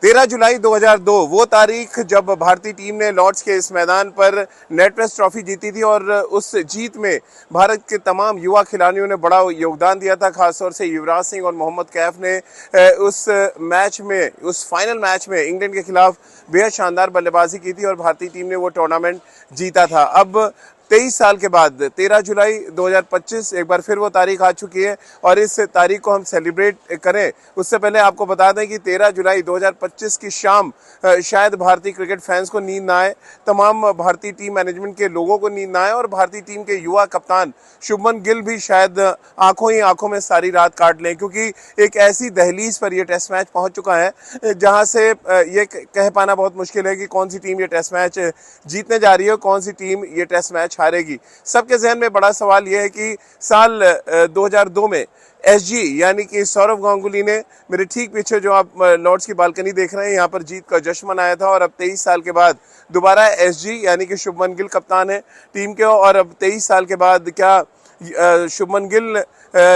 13 जुलाई 2002 वो तारीख जब भारतीय टीम ने लॉर्ड्स के इस मैदान पर नेट प्रेस ट्रॉफी जीती थी और उस जीत में भारत के तमाम युवा खिलाड़ियों ने बड़ा योगदान दिया था। खासतौर से युवराज सिंह और मोहम्मद कैफ ने उस मैच में, उस फाइनल मैच में इंग्लैंड के खिलाफ बेहद शानदार बल्लेबाजी की थी और भारतीय टीम ने वो टूर्नामेंट जीता था। अब 23 साल के बाद 13 जुलाई 2025 एक बार फिर वो तारीख आ चुकी है और इस तारीख को हम सेलिब्रेट करें उससे पहले आपको बता दें कि 13 जुलाई 2025 की शाम शायद भारतीय क्रिकेट फैंस को नींद ना आए, तमाम भारतीय टीम मैनेजमेंट के लोगों को नींद ना आए और भारतीय टीम के युवा कप्तान शुभमन गिल भी शायद आंखों ही आंखों में सारी रात काट लें, क्योंकि एक ऐसी दहलीज पर यह टेस्ट मैच पहुंच चुका है जहां से ये कह पाना बहुत मुश्किल है कि कौन सी टीम ये टेस्ट मैच जीतने जा रही है, कौन सी टीम ये टेस्ट मैच हारेगी। सबके जहन में बड़ा सवाल यह है कि साल 2002 में एसजी यानी कि सौरव गांगुली ने, मेरे ठीक पीछे जो आप लॉर्ड्स की बालकनी देख रहे हैं, यहाँ पर जीत का जश्न मनाया था और अब 23 साल के बाद दोबारा एसजी यानी कि शुभमन गिल कप्तान है टीम के और अब 23 साल के बाद क्या शुभमन गिल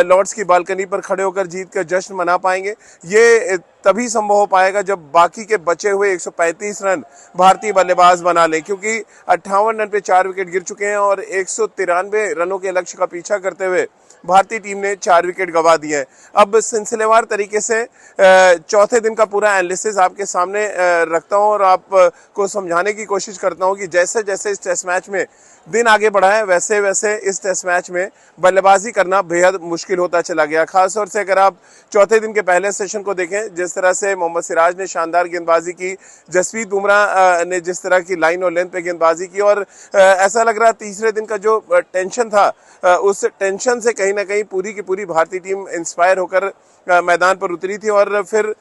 लॉर्ड्स की बालकनी पर खड़े होकर जीत का जश्न मना पाएंगे? ये तभी संभव हो पाएगा जब बाकी के बचे हुए 135 रन भारतीय बल्लेबाज बना लें, क्योंकि 58 रन पे 4 विकेट गिर चुके हैं और 193 रनों के लक्ष्य का पीछा करते हुए भारतीय टीम ने 4 विकेट गंवा दिए हैं। अब सिलसिलेवार तरीके से चौथे दिन का पूरा एनालिसिस आपके सामने रखता हूं और आपको समझाने की कोशिश करता हूं कि जैसे जैसे इस टेस्ट मैच में दिन आगे बढ़ा है वैसे वैसे इस टेस्ट मैच में बल्लेबाजी करना बेहद मुश्किल होता चला गया। खासतौर से अगर आप चौथे दिन के पहले सेशन को देखें, जिस तरह से मोहम्मद सिराज ने शानदार गेंदबाजी की, जसप्रीत बुमराह ने जिस तरह की लाइन और लेंथ पे गेंदबाजी की और ऐसा लग रहा तीसरे दिन का जो टेंशन था उस टेंशन से कहीं ना कहीं पूरी की पूरी भारतीय टीम इंस्पायर होकर मैदान पर उतरी थी और फिर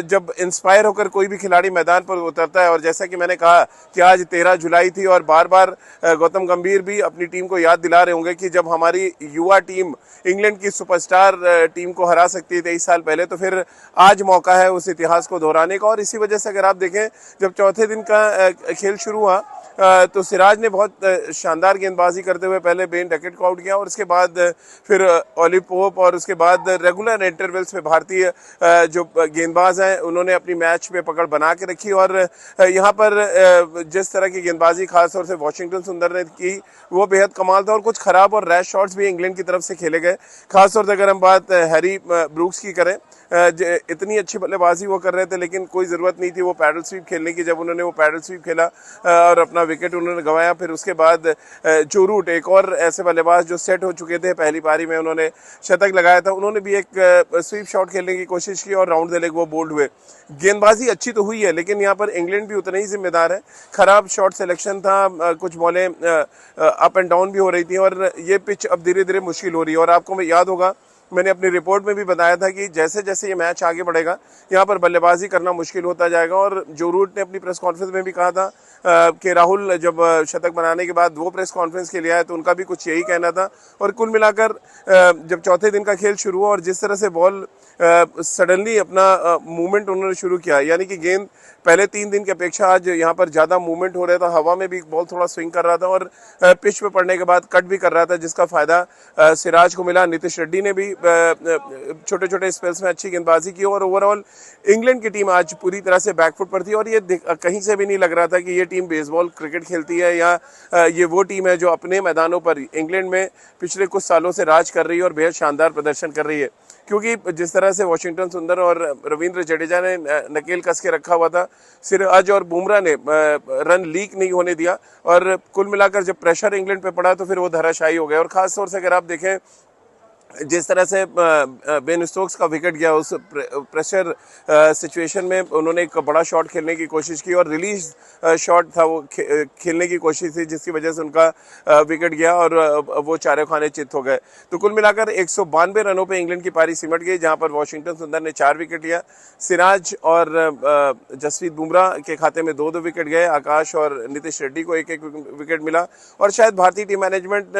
जब इंस्पायर होकर कोई भी खिलाड़ी मैदान पर उतरता है और जैसा कि मैंने कहा कि आज 13 जुलाई थी और बार बार गौतम गंभीर भी अपनी टीम को याद दिला रहे होंगे कि जब हमारी युवा टीम इंग्लैंड की सुपरस्टार टीम को हरा सकती है 23 साल पहले, तो फिर आज मौका है उस इतिहास को दोहराने का। और इसी वजह से अगर आप देखें जब चौथे दिन का खेल शुरू हुआ तो सिराज ने बहुत शानदार गेंदबाजी करते हुए पहले बेन डकेट को आउट किया और उसके बाद फिर ओली पोप और उसके बाद रेगुलर इंटरवल्स में भारतीय जो गेंदबाज हैं उन्होंने अपनी मैच पे पकड़ बना के रखी और यहाँ पर जिस तरह की गेंदबाजी खासतौर से वॉशिंगटन सुंदर ने की वो बेहद कमाल था और कुछ खराब और रैश शॉट्स भी इंग्लैंड की तरफ से खेले गए। खासतौर से अगर हम बात हैरी ब्रूक्स की करें, इतनी अच्छी बल्लेबाजी वो कर रहे थे लेकिन कोई ज़रूरत नहीं थी वो पैडल स्वीप खेलने की। जब उन्होंने वो पैडल स्वीप खेला और अपना विकेट उन्होंने गंवाया, फिर उसके बाद जो रूट एक और ऐसे बल्लेबाज जो सेट हो चुके थे, पहली पारी में उन्होंने शतक लगाया था, उन्होंने भी एक स्वीप शॉट खेलने की कोशिश की और राउंड द लेग वो बोल्ड हुए। गेंदबाजी अच्छी तो हुई है लेकिन यहाँ पर इंग्लैंड भी उतना ही जिम्मेदार है। खराब शॉट सिलेक्शन था, कुछ बॉलें अप एंड डाउन भी हो रही थी और ये पिच अब धीरे धीरे मुश्किल हो रही है। और आपको याद होगा मैंने अपनी रिपोर्ट में भी बताया था कि जैसे जैसे ये मैच आगे बढ़ेगा यहाँ पर बल्लेबाजी करना मुश्किल होता जाएगा। और जो रूट ने अपनी प्रेस कॉन्फ्रेंस में भी कहा था कि राहुल जब शतक बनाने के बाद वो प्रेस कॉन्फ्रेंस के लिए आए तो उनका भी कुछ यही कहना था। और कुल मिलाकर जब चौथे दिन का खेल शुरू हुआ और जिस तरह से बॉल सडनली अपना मूवमेंट उन्होंने शुरू किया, यानी कि गेंद पहले 3 दिन की अपेक्षा आज यहाँ पर ज़्यादा मूवमेंट हो रहा था, हवा में भी बॉल थोड़ा स्विंग कर रहा था और पिच पे पड़ने के बाद कट भी कर रहा था जिसका फ़ायदा सिराज को मिला। नीतीश रेड्डी ने भी छोटे छोटे स्पेल्स में अच्छी गेंदबाजी की और ओवरऑल इंग्लैंड की टीम आज पूरी तरह से बैकफुट पर थी और ये कहीं से भी नहीं लग रहा था कि ये टीम बेसबॉल क्रिकेट खेलती है या ये वो टीम है जो अपने मैदानों पर इंग्लैंड में पिछले कुछ सालों से राज कर रही है और बेहद शानदार प्रदर्शन कर रही है। क्योंकि जिस तरह से वॉशिंगटन सुंदर और रविंद्र जडेजा ने नकेल कस के रखा हुआ था, सिराज और बुमराह ने रन लीक नहीं होने दिया और कुल मिलाकर जब प्रेशर इंग्लैंड पे पड़ा तो फिर वो धराशायी हो गया। और खासतौर से अगर आप देखें जिस तरह से बेन स्टोक्स का विकेट गया उस प्रेशर सिचुएशन में उन्होंने एक बड़ा शॉट खेलने की कोशिश की और रिलीज शॉट था वो खेलने की कोशिश थी जिसकी वजह से उनका विकेट गया और वो चारों खाने चित हो गए। तो कुल मिलाकर 192 रनों पे इंग्लैंड की पारी सिमट गई जहां पर वॉशिंगटन सुंदर ने 4 विकेट लिया, सिराज और जसप्रीत बुमराह के खाते में 2-2 विकेट गए, आकाश और नीतीश रेड्डी को 1-1 विकेट मिला। और शायद भारतीय टीम मैनेजमेंट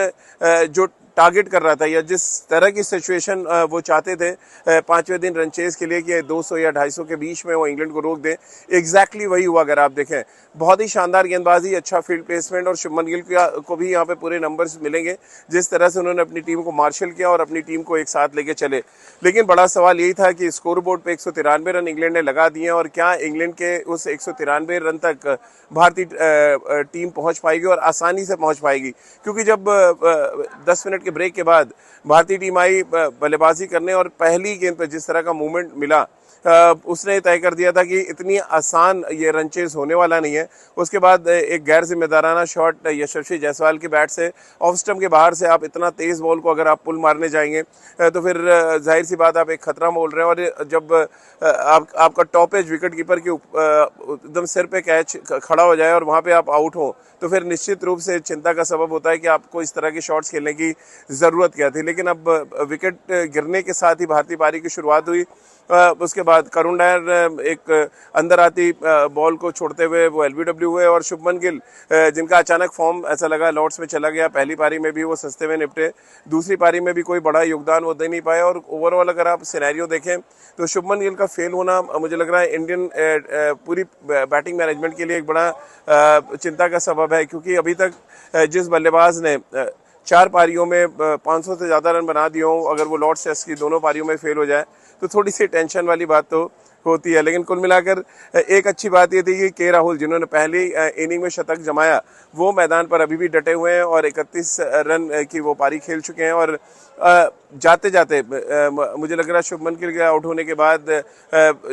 जो टारगेट कर रहा था या जिस तरह की सिचुएशन वो चाहते थे पांचवें दिन रन चेज के लिए कि 200 या 250 के बीच में वो इंग्लैंड को रोक दे, एग्जैक्टली वही हुआ। अगर आप देखें बहुत ही शानदार गेंदबाजी, अच्छा फील्ड प्लेसमेंट और शुभमन गिल को भी यहाँ पे पूरे नंबर्स मिलेंगे जिस तरह से उन्होंने अपनी टीम को मार्शल किया और अपनी टीम को एक साथ लेके चले। लेकिन बड़ा सवाल यही था कि स्कोर बोर्ड पे 193 रन इंग्लैंड ने लगा दिए और क्या इंग्लैंड के उस 193 रन तक भारतीय टीम पहुंच पाएगी और आसानी से पहुंच पाएगी, क्योंकि जब 10 मिनट के ब्रेक के बाद भारतीय टीम आई बल्लेबाजी करने और पहली गेंद पर जिस तरह का मूवमेंट मिला उसने तय कर दिया था कि इतनी आसान ये रन चेज होने वाला नहीं है। उसके बाद एक गैर जिम्मेदाराना शॉट यशस्वी जायसवाल के बैट से ऑफ स्टंप के बाहर से आप इतना तेज बॉल को अगर आप पुल मारने जाएंगे तो फिर जाहिर सी बात आप एक खतरा मोल रहे हैं। और जब आपका टॉप एज विकेट कीपर के एकदम सिर पे कैच खड़ा हो जाए और वहाँ पे आप आउट हो तो फिर निश्चित रूप से चिंता का सबब होता है कि आपको इस तरह के शॉट्स खेलने की ज़रूरत क्या थी। लेकिन अब विकेट गिरने के साथ ही भारतीय पारी की शुरुआत हुई। उसके बाद करुण नायर एक अंदर आती बॉल को छोड़ते हुए वो एलबीडब्ल्यू हुए और शुभमन गिल जिनका अचानक फॉर्म ऐसा लगा लॉर्ड्स में चला गया, पहली पारी में भी वो सस्ते में निपटे, दूसरी पारी में भी कोई बड़ा योगदान वो दे नहीं पाए। और ओवरऑल अगर आप सिनेरियो देखें तो शुभमन गिल का फेल होना मुझे लग रहा है इंडियन पूरी बैटिंग मैनेजमेंट के लिए एक बड़ा चिंता का सबब है, क्योंकि अभी तक जिस बल्लेबाज ने 4 पारियों में 500 से ज़्यादा रन बना दिए हों, अगर वो लॉर्ड्स टेस्ट की दोनों पारियों में फेल हो जाए तो थोड़ी सी टेंशन वाली बात तो होती है। लेकिन कुल मिलाकर एक अच्छी बात ये थी कि के राहुल जिन्होंने पहली इनिंग में शतक जमाया वो मैदान पर अभी भी डटे हुए हैं और 31 रन की वो पारी खेल चुके हैं। और जाते जाते मुझे लग रहा है शुभमन गिल के आउट होने के बाद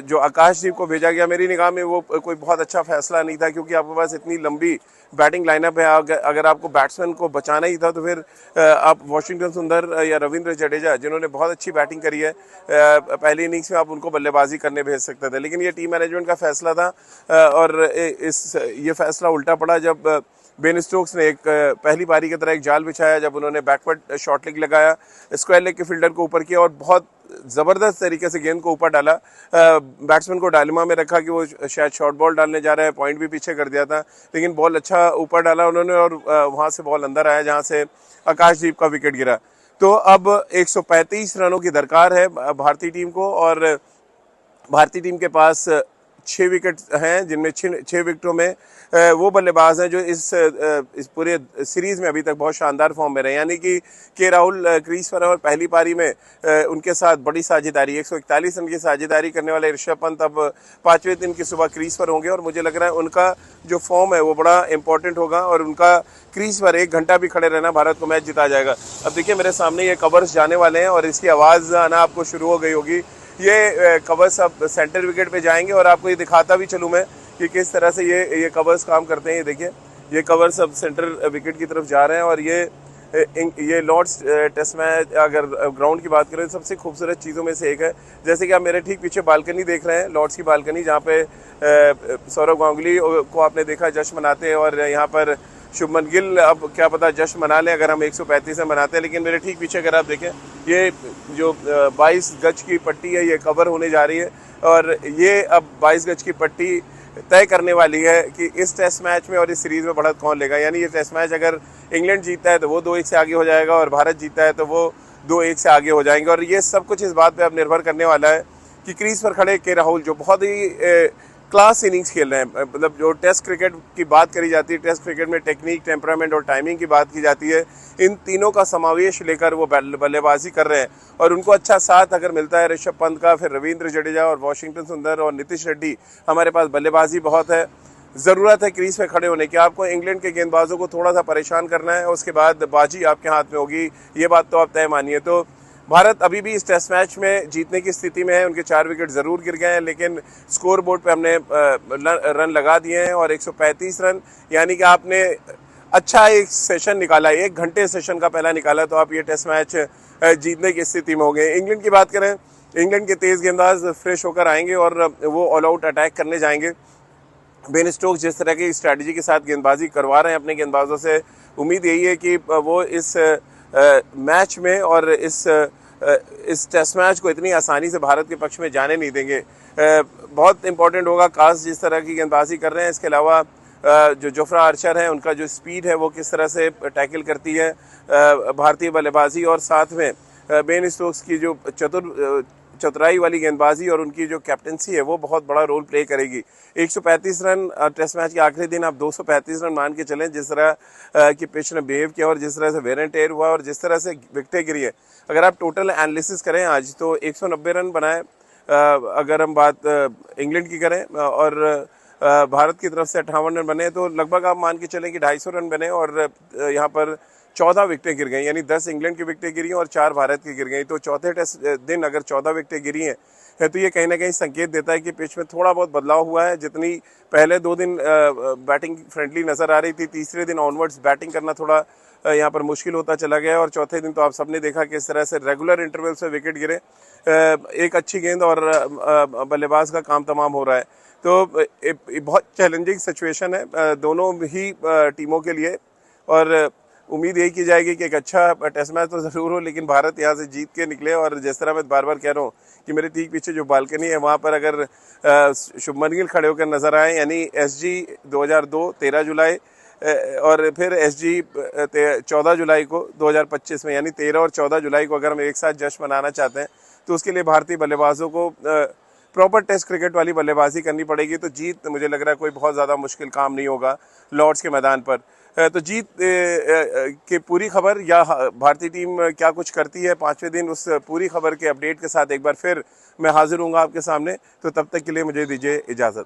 जो आकाशदीप को भेजा गया, मेरी निगाह में वो कोई बहुत अच्छा फैसला नहीं था, क्योंकि आपके पास इतनी लंबी बैटिंग लाइनअप है। अगर आपको बैट्समैन को बचाना ही था तो फिर आप वाशिंगटन सुंदर या रविंद्र जडेजा जिन्होंने बहुत अच्छी बैटिंग करी है पहली इनिंग्स में, आप उनको बल्लेबाजी करने भेज सकते थे। लेकिन ये टीम मैनेजमेंट का फैसला था और ये फैसला उल्टा पड़ा जब बेन स्टोक्स ने एक पहली पारी की तरह एक जाल बिछाया, जब उन्होंने बैकवर्ड शॉर्ट लेग लगाया, स्क्वायर लेग के फील्डर को ऊपर किया और बहुत ज़बरदस्त तरीके से गेंद को ऊपर डाला। बैट्समैन को डायलेमा में रखा कि वो शायद शॉर्ट बॉल डालने जा रहा है, पॉइंट भी पीछे कर दिया था, लेकिन बॉल अच्छा ऊपर डाला उन्होंने और वहाँ से बॉल अंदर आया जहाँ से आकाशदीप का विकेट गिरा। तो अब 135 रनों की दरकार है भारतीय टीम को और भारतीय टीम के पास 6 विकेट हैं, जिनमें 6 विकेटों में वो बल्लेबाज हैं जो इस पूरे सीरीज में अभी तक बहुत शानदार फॉर्म में रहे, यानी कि के राहुल क्रीज पर है और पहली पारी में उनके साथ बड़ी साझेदारी 141 रन की साझेदारी करने वाले ऋषभ पंत अब 5वें दिन की सुबह क्रीज पर होंगे और मुझे लग रहा है उनका जो फॉर्म है वो बड़ा इंपॉर्टेंट होगा और उनका क्रीज पर 1 घंटा भी खड़े रहना भारत को मैच जिता जाएगा। अब देखिए मेरे सामने ये कवर्स जाने वाले हैं और इसकी आवाज़ आना आपको शुरू हो गई होगी। ये कवर्स अब सेंटर विकेट पे जाएंगे और आपको ये दिखाता भी चलूँ मैं कि किस तरह से ये कवर्स काम करते हैं। ये देखिए ये कवर्स अब सेंटर विकेट की तरफ जा रहे हैं और ये लॉर्ड्स टेस्ट मैच अगर ग्राउंड की बात करें तो सबसे खूबसूरत चीज़ों में से एक है। जैसे कि आप मेरे ठीक पीछे बालकनी देख रहे हैं, लॉर्ड्स की बालकनी, जहाँ पे सौरव गांगुली को आपने देखा जश्न मनाते हैं और यहाँ पर शुभमन गिल अब क्या पता जश्न मना लें अगर हम 135 में मनाते हैं। लेकिन मेरे ठीक पीछे अगर आप देखें ये जो 22 गज की पट्टी है ये कवर होने जा रही है और ये अब 22 गज की पट्टी तय करने वाली है कि इस टेस्ट मैच में और इस सीरीज़ में बढ़त कौन लेगा। यानी ये टेस्ट मैच अगर इंग्लैंड जीतता है तो वो 2-1 से आगे हो जाएगा और भारत जीतता है तो वो 2-1 से आगे हो जाएंगे। और ये सब कुछ इस बात पे अब निर्भर करने वाला है कि क्रीज पर खड़े के राहुल जो बहुत ही क्लास इनिंग्स खेल रहे हैं, मतलब जो टेस्ट क्रिकेट की बात करी जाती है, टेस्ट क्रिकेट में टेक्निक, टेम्परामेंट और टाइमिंग की बात की जाती है, इन तीनों का समावेश लेकर वो बल्लेबाजी कर रहे हैं और उनको अच्छा साथ अगर मिलता है ऋषभ पंत का, फिर रविंद्र जडेजा और वाशिंगटन सुंदर और नीतीश रेड्डी, हमारे पास बल्लेबाजी बहुत है। ज़रूरत है क्रीज पे खड़े होने की, आपको इंग्लैंड के गेंदबाजों को थोड़ा सा परेशान करना है, उसके बाद बाजी आपके हाथ में होगी, ये बात तो आप तय मानिए। तो भारत अभी भी इस टेस्ट मैच में जीतने की स्थिति में है, उनके 4 विकेट ज़रूर गिर गए हैं लेकिन स्कोर बोर्ड पे हमने रन लगा दिए हैं और 135 रन, यानी कि आपने अच्छा एक सेशन निकाला, 1 घंटे सेशन का पहला निकाला तो आप ये टेस्ट मैच जीतने की स्थिति में हो गए। इंग्लैंड की बात करें, इंग्लैंड के तेज़ गेंदबाज फ्रेश होकर आएंगे और वो ऑल आउट अटैक करने जाएंगे। बेन स्टोक्स जिस तरह की स्ट्रैटेजी के साथ गेंदबाजी करवा रहे हैं अपने गेंदबाजों से, उम्मीद यही है कि वो इस मैच में और इस टेस्ट मैच को इतनी आसानी से भारत के पक्ष में जाने नहीं देंगे। बहुत इंपॉर्टेंट होगा कास जिस तरह की गेंदबाजी कर रहे हैं, इसके अलावा जो जोफ्रा आर्चर है उनका जो स्पीड है वो किस तरह से टैकल करती है, भारतीय बल्लेबाजी और साथ में बेन स्टोक्स की जो चतुराई वाली गेंदबाजी और उनकी जो कैप्टनसी है वो बहुत बड़ा रोल प्ले करेगी। 135 रन टेस्ट मैच के आखिरी दिन आप 235 रन मान के चलें, जिस तरह की पिच ने बिहेव किया और जिस तरह से वेयर एंड टेयर हुआ और जिस तरह से विकेटें गिरी है, अगर आप टोटल एनालिसिस करें आज तो 190 रन बनाए अगर हम बात इंग्लैंड की करें और भारत की तरफ से 58 रन बने, तो लगभग आप मान के चलें कि 250 रन बने और यहाँ पर 14 विकेटें गिर गई, यानी 10 इंग्लैंड की विकेटें गिरी और 4 भारत की गिर गई। तो चौथे टेस्ट दिन अगर 14 विकेटें गिरी हैं तो ये कहीं ना कहीं संकेत देता है कि पिच में थोड़ा बहुत बदलाव हुआ है। जितनी पहले 2 दिन बैटिंग फ्रेंडली नज़र आ रही थी, तीसरे दिन ऑनवर्ड्स बैटिंग करना थोड़ा यहाँ पर मुश्किल होता चला गया और चौथे दिन तो आप सबने देखा कि इस तरह से रेगुलर इंटरवल से विकेट गिरे। एक अच्छी गेंद और बल्लेबाज का काम तमाम हो रहा है। तो बहुत चैलेंजिंग सिचुएशन है दोनों ही टीमों के लिए और उम्मीद यही की जाएगी कि एक अच्छा टेस्ट मैच तो ज़रूर हो, लेकिन भारत यहाँ से जीत के निकले। और जिस तरह मैं बार बार कह रहा हूँ कि मेरे ठीक पीछे जो बालकनी है वहाँ पर अगर शुभमन गिल खड़े होकर नज़र आए, यानी SG 2002 13 जुलाई और फिर SG 14 जुलाई को 2025 में, यानी 13 और 14 जुलाई को अगर हम एक साथ जश्न मनाना चाहते हैं तो उसके लिए भारतीय बल्लेबाजों को प्रॉपर टेस्ट क्रिकेट वाली बल्लेबाजी करनी पड़ेगी। तो जीत मुझे लग रहा है कोई बहुत ज़्यादा मुश्किल काम नहीं होगा लॉर्ड्स के मैदान पर। तो जीत की पूरी खबर या भारतीय टीम क्या कुछ करती है 5वें दिन, उस पूरी खबर के अपडेट के साथ एक बार फिर मैं हाजिर हूँगा आपके सामने। तो तब तक के लिए मुझे दीजिए इजाज़त।